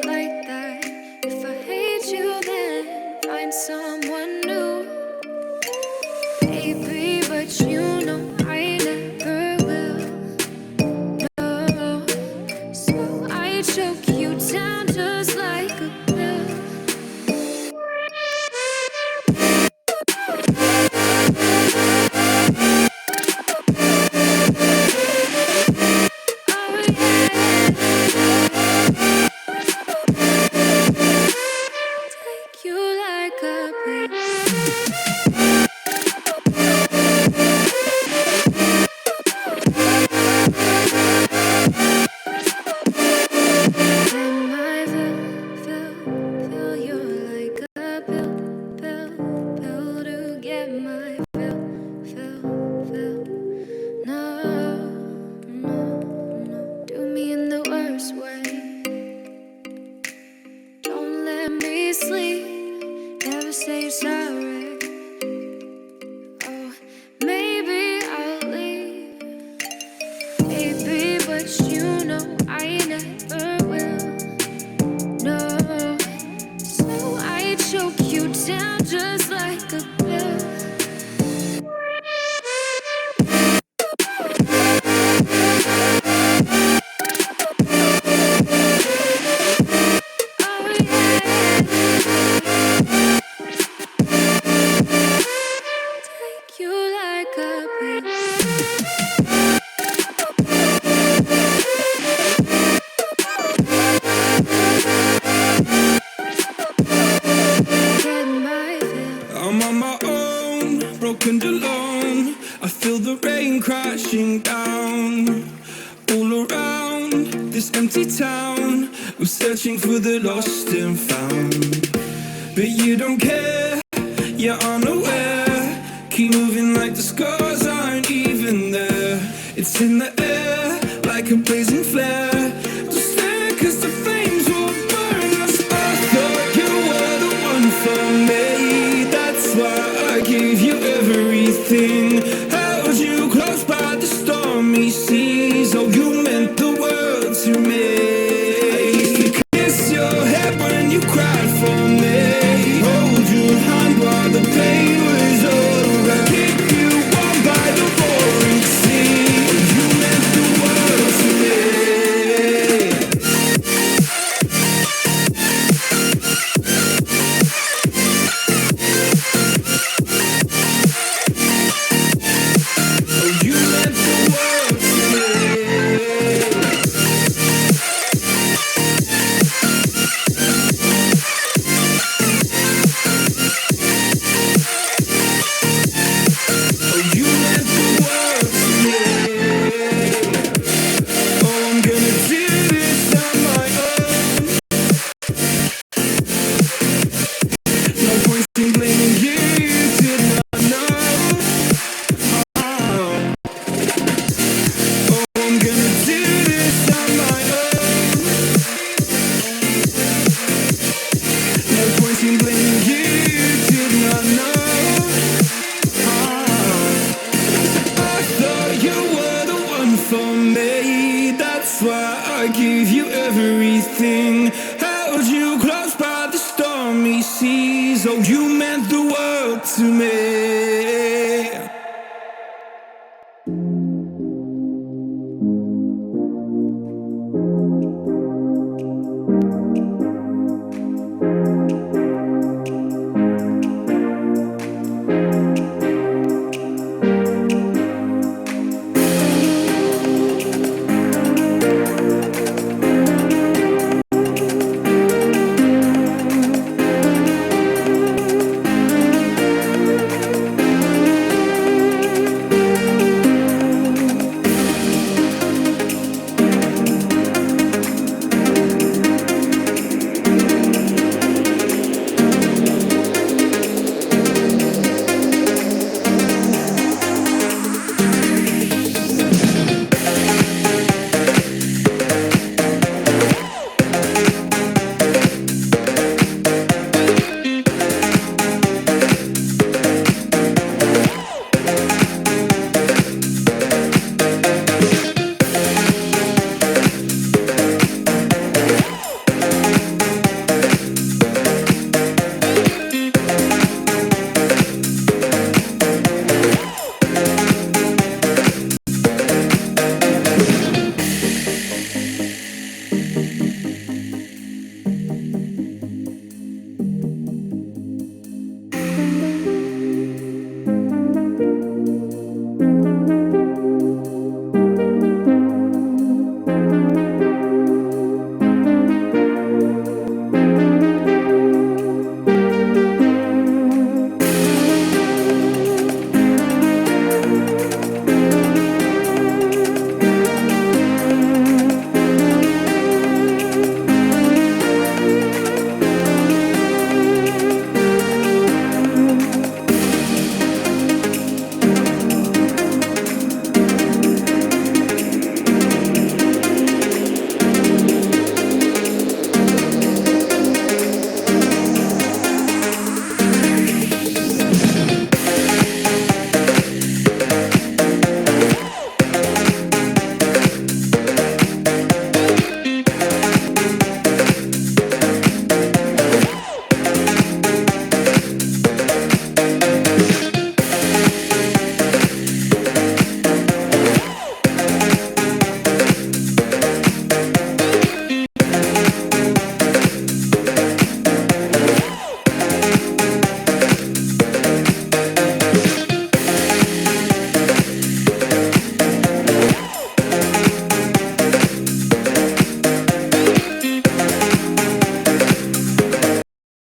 like that. If I hate you, then find someone new. Baby, but you know I never will. No, so I choke you down just like a pill. Take you like a pill. Fill you like a pill to get my fill. No, no, no. Do me in the worst way. Don't let me sleep. Never say you're sorry. Oh, maybe I'll leave. Baby, but you know I never will. No, so I choke you down just like a pill. Oh yeah, take you like a pill. Get my fill. I'm on my own, broken and alone. I feel the rain crashing down all around this empty town. I'm searching for the lost and found, but you don't care, you're unaware. Keep moving like the scars aren't even there. It's in the air like a blazing flare. Don't stare 'cause the flames will burn us. I thought you were the one for me. That's why I gave you everything. Held you close by the stormy seas. Oh, you meant the world to me. I used to kiss your head when you cried for me. Hold your hand while the pain was over. Keep you warm by the roaring sea. You meant the world to me. Oh, you meant the world to me. Oh, you meant the world to me. Oh, I'm gonna do this on my own. No point in blaming you, you did not know. Oh, I'm gonna do this on my own. No point in blaming you, you did not know. I thought you were the one for me. That's why I gave you everything. Held you close by the stormy seas. Oh, you meant the world to me.